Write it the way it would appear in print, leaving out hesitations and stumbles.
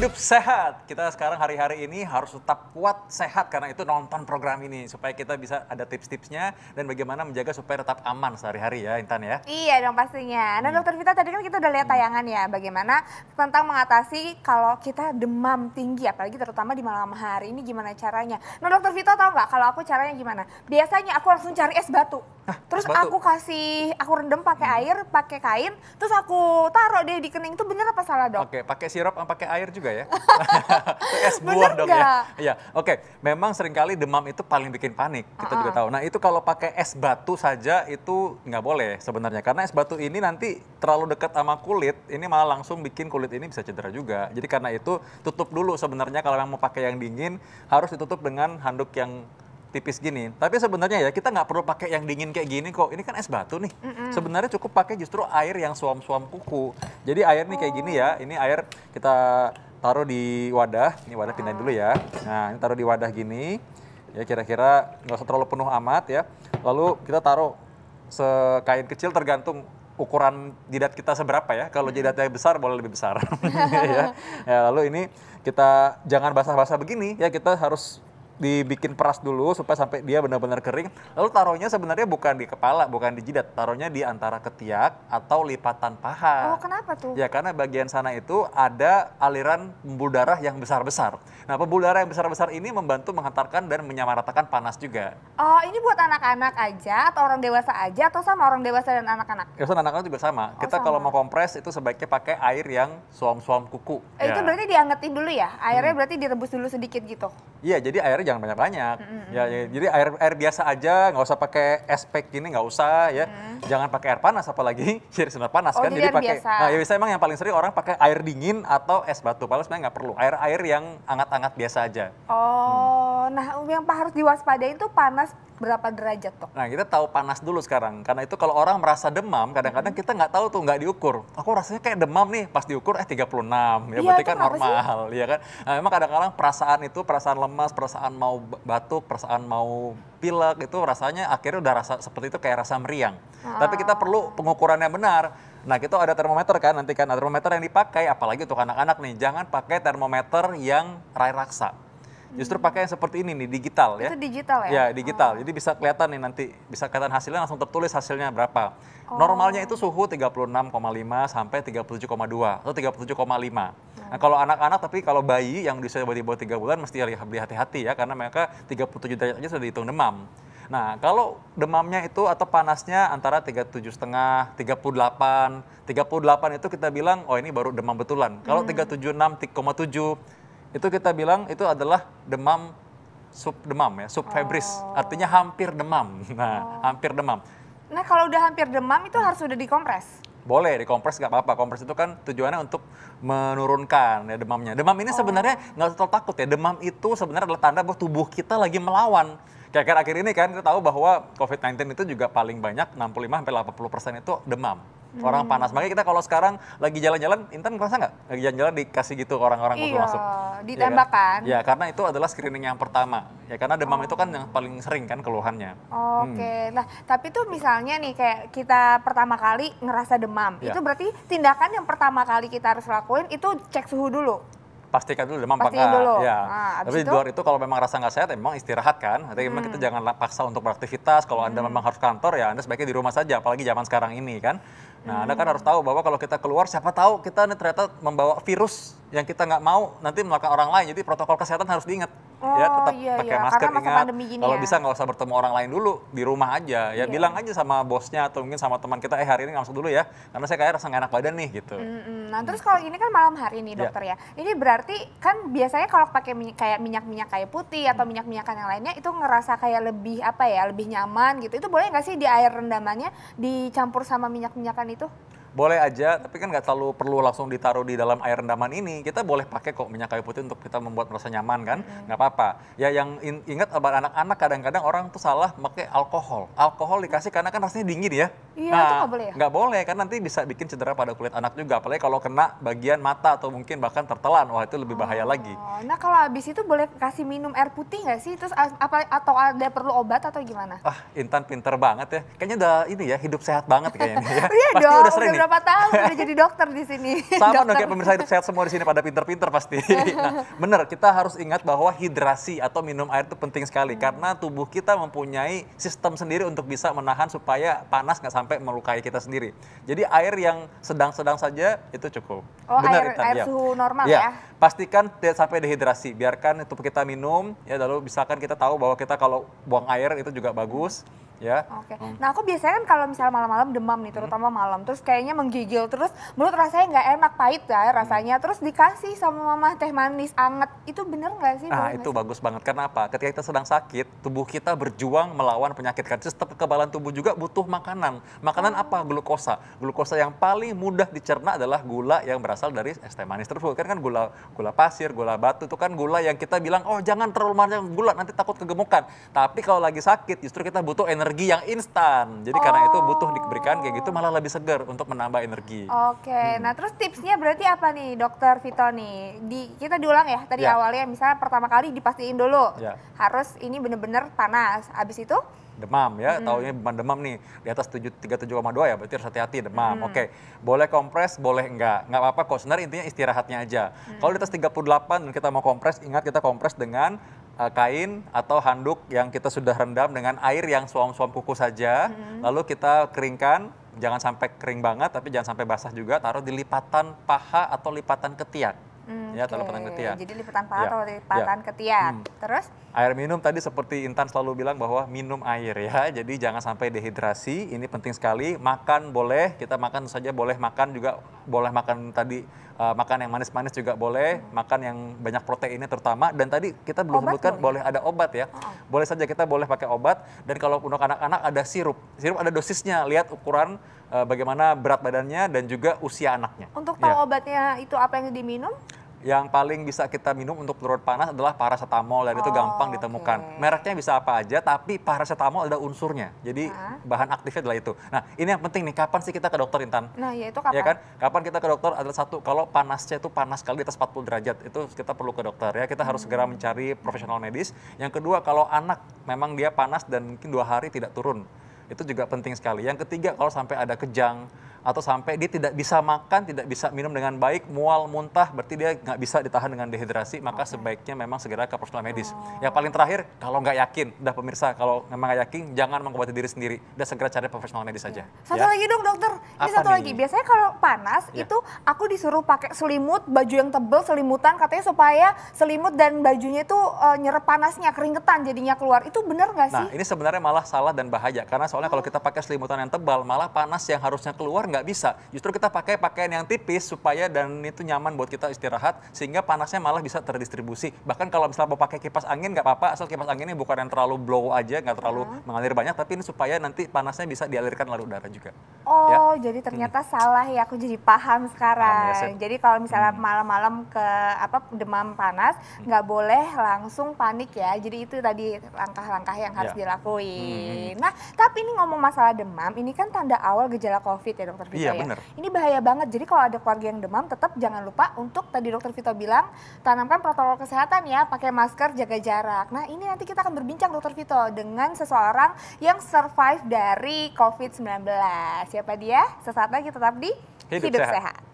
Hidup sehat. Kita sekarang hari-hari ini harus tetap kuat, sehat karena itu nonton program ini supaya kita bisa ada tips-tipsnya dan bagaimana menjaga supaya tetap aman sehari-hari ya, Intan ya. Iya dong pastinya. Nah Dokter Vita tadi kan kita udah lihat tayangan ya bagaimana tentang mengatasi kalau kita demam tinggi apalagi terutama di malam hari ini gimana caranya. Nah Dokter Vita tahu nggak kalau aku caranya gimana? Biasanya aku langsung cari es batu. Terus es batu. aku rendam pakai air, pakai kain, terus aku taruh deh di kening. Itu bener apa salah dok? Oke, pakai sirup sama pakai air juga ya. Es buah Bener dong nggak? ya. Iya, oke. Memang seringkali demam itu paling bikin panik. Kita juga tahu. Nah itu kalau pakai es batu saja itu nggak boleh sebenarnya. Karena es batu ini nanti terlalu dekat sama kulit, ini malah langsung bikin kulit ini bisa cedera juga. Jadi karena itu tutup dulu sebenarnya kalau yang mau pakai yang dingin harus ditutup dengan handuk yang tipis gini. Tapi sebenarnya ya kita nggak perlu pakai yang dingin kayak gini kok. Ini kan es batu nih. Sebenarnya cukup pakai justru air yang suam-suam kuku. Jadi air nih kayak gini ya. Ini air kita taruh di wadah. Ini wadah pindahin dulu ya. Nah ini taruh di wadah gini. Ya kira-kira nggak usah terlalu penuh amat ya. Lalu kita taruh sekain kecil tergantung ukuran jidat kita seberapa ya. Kalau jidatnya besar boleh lebih besar. Ya, lalu ini kita jangan basah-basah begini ya. Kita harus dibikin peras dulu supaya sampai dia benar-benar kering. Lalu taruhnya sebenarnya bukan di kepala, bukan di jidat. Taruhnya di antara ketiak atau lipatan paha. Oh kenapa tuh? Ya karena bagian sana itu ada aliran pembuluh darah yang besar-besar. Nah pembuluh darah yang besar-besar ini membantu menghantarkan dan menyamaratakan panas juga. Oh ini buat anak-anak aja atau orang dewasa aja atau sama orang dewasa dan anak-anak? Ya anak-anak juga sama. Kita kalau mau kompres itu sebaiknya pakai air yang suam-suam kuku. Itu berarti diangetin dulu ya? Airnya berarti direbus dulu sedikit gitu? Iya, jadi airnya jangan banyak-banyak. Ya, jadi air biasa aja, nggak usah pakai es pack gini, nggak usah ya. Jangan pakai air panas apalagi jadi sinar panas kan. Jadi pakai. biasa. Nah, ya biasa emang yang paling sering orang pakai air dingin atau es batu. Padahal sebenarnya nggak perlu. Air yang hangat-hangat biasa aja. Oh, nah yang harus diwaspadain tuh panas berapa derajat tuh? Nah kita tahu panas dulu sekarang. Karena itu kalau orang merasa demam, kadang-kadang kita nggak tahu tuh, nggak diukur. Aku rasanya kayak demam nih, pas diukur 36. Ya berarti kan normal, ya kan. Nah memang kadang-kadang perasaan lemas, perasaan mau batuk, perasaan mau pilek, itu rasanya akhirnya udah rasa seperti itu kayak rasa meriang. Tapi kita perlu pengukurannya benar. Nah kita ada termometer kan, nanti kan ada termometer yang dipakai, apalagi untuk anak-anak nih. Jangan pakai termometer yang rai raksa. Justru pakai yang seperti ini nih, digital ya. Itu digital ya? Ya, digital. Jadi bisa kelihatan nih nanti, bisa kelihatan hasilnya langsung tertulis hasilnya berapa. Normalnya itu suhu 36,5 sampai 37,2 atau 37,5. Nah, kalau anak-anak tapi kalau bayi yang di bawah 3 bulan mesti hati-hati ya karena mereka 37 derajat aja sudah dihitung demam. Nah, kalau demamnya itu atau panasnya antara 37,5, 38, 38 itu kita bilang oh ini baru demam betulan. Kalau 37,6,7 itu kita bilang itu adalah demam subdemam ya, subfebris. Artinya hampir demam. Nah, hampir demam. Nah, kalau udah hampir demam itu harus udah dikompres? Boleh dikompres nggak apa-apa. Kompres itu kan tujuannya untuk menurunkan ya demamnya. Demam ini sebenarnya nggak terlalu takut ya. Demam itu sebenarnya adalah tanda bahwa tubuh kita lagi melawan. Kayak akhir ini kan kita tahu bahwa COVID-19 itu juga paling banyak 65-80% itu demam. Orang panas. Makanya kita kalau sekarang lagi jalan-jalan, Intan ngerasa nggak? Lagi jalan-jalan dikasih gitu ke orang-orang waktu masuk. Ditembak kan? Ya karena itu adalah screening yang pertama. Ya karena demam itu kan yang paling sering kan keluhannya. Oke, nah tapi tuh misalnya nih kayak kita pertama kali ngerasa demam. Itu berarti tindakan yang pertama kali kita harus lakuin itu cek suhu dulu? Pastikan dulu demam apa enggak. Dulu. Ya. Tapi di luar itu kalau memang rasa nggak sehat, memang istirahat kan. Tapi memang kita jangan paksa untuk beraktivitas. Kalau Anda memang harus kantor ya Anda sebaiknya di rumah saja. Apalagi zaman sekarang ini kan. Nah Anda kan harus tahu bahwa kalau kita keluar siapa tahu kita ternyata membawa virus yang kita nggak mau nanti melakukan orang lain. Jadi protokol kesehatan harus diingat. Ya tetap pakai masker, ingat. Kalau bisa nggak usah bertemu orang lain dulu, di rumah aja. Ya bilang aja sama bosnya atau mungkin sama teman kita, hari ini nggak masuk dulu ya. Karena saya kayak rasa nggak enak badan nih gitu. Nah terus kalau ini kan malam hari nih dokter ya. Ini berarti kan biasanya kalau pakai kayak minyak-minyak kayu putih atau minyak-minyakan yang lainnya itu ngerasa kayak lebih apa ya, lebih nyaman gitu. Itu boleh nggak sih di air rendamannya dicampur sama minyak-minyakan itu? Boleh aja, tapi kan nggak selalu perlu langsung ditaruh di dalam air rendaman ini. Kita boleh pakai kok minyak kayu putih untuk kita membuat merasa nyaman kan, nggak apa-apa. Ya yang ingat obat anak-anak kadang-kadang orang tuh salah pakai alkohol. Alkohol dikasih karena kan rasanya dingin ya. Iya, itu nggak boleh ya? Nggak boleh, kan nanti bisa bikin cedera pada kulit anak juga. Apalagi kalau kena bagian mata atau mungkin bahkan tertelan, wah itu lebih bahaya lagi. Nah kalau habis itu boleh kasih minum air putih nggak sih? Terus atau ada perlu obat atau gimana? Intan pinter banget ya. Kayaknya udah ini ya, hidup sehat banget kayaknya ya. Iya Pasti dong, udah sering nih. berapa tahun udah jadi dokter di sini. Sama dong kayak pemirsa hidup sehat semua di sini pada pinter-pinter pasti. Nah, bener, kita harus ingat bahwa hidrasi atau minum air itu penting sekali karena tubuh kita mempunyai sistem sendiri untuk bisa menahan supaya panas nggak sampai melukai kita sendiri. Jadi air yang sedang-sedang saja itu cukup. Oh, Benar, air suhu normal ya. ya? Pastikan tidak sampai dehidrasi. Biarkan tubuh kita minum, ya lalu misalkan kita tahu bahwa kita kalau buang air itu juga bagus. Ya. Oke. Nah aku biasanya kan kalau misalnya malam-malam demam nih, terutama malam, terus kayaknya menggigil, terus mulut rasanya nggak enak, pahit ya rasanya, terus dikasih sama mama teh manis anget, itu bener nggak sih? Itu bagus banget. Karena apa? Ketika kita sedang sakit, tubuh kita berjuang melawan penyakit. Kan sistem kekebalan tubuh juga butuh makanan. Makanan apa? Glukosa. Glukosa yang paling mudah dicerna adalah gula yang berasal dari es teh manis tersebut. Kan gula pasir, gula batu itu kan gula yang kita bilang, oh jangan terlalu banyak gula, nanti takut kegemukan. Tapi kalau lagi sakit, justru kita butuh energi yang instan. Jadi karena itu butuh diberikan kayak gitu malah lebih segar untuk menambah energi. Oke. Nah terus tipsnya berarti apa nih Dokter Vito nih? Kita diulang ya tadi awalnya, misalnya pertama kali dipastiin dulu harus ini bener-bener panas. Abis itu? Demam ya, taunya demam nih di atas 37,2 ya, berarti harus hati-hati demam. Oke, boleh kompres, boleh enggak apa-apa kok, sebenarnya intinya istirahatnya aja. Kalau di atas 38 dan kita mau kompres, ingat kita kompres dengan kain atau handuk yang kita sudah rendam dengan air yang suam-suam kuku saja, lalu kita keringkan, jangan sampai kering banget tapi jangan sampai basah juga, taruh di lipatan paha atau lipatan ketiak. Ya, atau lipatan ketiak. Jadi lipatan paha atau lipatan ketiak. Terus? Air minum tadi seperti Intan selalu bilang bahwa minum air ya, jadi jangan sampai dehidrasi, ini penting sekali. Makan boleh, kita makan saja boleh, makan juga boleh, makan tadi makan yang manis-manis juga boleh, makan yang banyak proteinnya terutama, dan tadi kita belum sebutkan boleh ada obat ya. Boleh saja kita boleh pakai obat, dan kalau untuk anak-anak ada sirup ada dosisnya, lihat ukuran bagaimana berat badannya dan juga usia anaknya. Untuk tahu obatnya itu apa yang diminum? Yang paling bisa kita minum untuk penurun panas adalah paracetamol, dan itu gampang ditemukan. Mereknya bisa apa aja, tapi paracetamol ada unsurnya. Jadi bahan aktifnya adalah itu. Nah, ini yang penting nih, kapan sih kita ke dokter, Intan? Nah, ya itu kapan? Ya kan? Kapan kita ke dokter adalah satu, kalau panasnya itu panas sekali di atas 40 derajat, itu kita perlu ke dokter ya. Kita harus segera mencari profesional medis. Yang kedua, kalau anak memang dia panas dan mungkin 2 hari tidak turun, itu juga penting sekali. Yang ketiga, kalau sampai ada kejang, atau sampai dia tidak bisa makan, tidak bisa minum dengan baik, mual, muntah, berarti dia nggak bisa ditahan dengan dehidrasi, maka sebaiknya memang segera ke profesional medis. Yang paling terakhir, kalau nggak yakin, udah pemirsa, kalau memang nggak yakin, jangan mengobati diri sendiri, udah segera cari profesional medis saja. Satu lagi dong dokter, ini Apa satu nih? lagi, biasanya kalau panas itu aku disuruh pakai selimut, baju yang tebel, selimutan, katanya supaya selimut dan bajunya itu nyerap panasnya, keringetan jadinya keluar, itu benar nggak sih? Nah, ini sebenarnya malah salah dan bahaya, karena soalnya kalau kita pakai selimutan yang tebal, malah panas yang harusnya keluar nggak bisa. Justru kita pakai pakaian yang tipis supaya dan itu nyaman buat kita istirahat, sehingga panasnya malah bisa terdistribusi. Bahkan kalau misalnya mau pakai kipas angin nggak apa-apa, asal kipas anginnya bukan yang terlalu blow aja, nggak terlalu mengalir banyak, tapi ini supaya nanti panasnya bisa dialirkan lalu udara juga. Oh, jadi ternyata salah ya, aku jadi paham sekarang. Jadi kalau misalnya malam-malam ke demam panas, nggak boleh langsung panik ya. Jadi itu tadi langkah-langkah yang harus dilakuin. Nah, tapi ini ngomong masalah demam, ini kan tanda awal gejala COVID ya Dokter Vito ya. Bener. Ini bahaya banget. Jadi kalau ada keluarga yang demam, tetap jangan lupa untuk tadi Dokter Vito bilang tanamkan protokol kesehatan ya, pakai masker, jaga jarak. Nah, ini nanti kita akan berbincang Dokter Vito dengan seseorang yang survive dari COVID-19. Siapa dia? Sesaat lagi tetap di Hidup Sehat.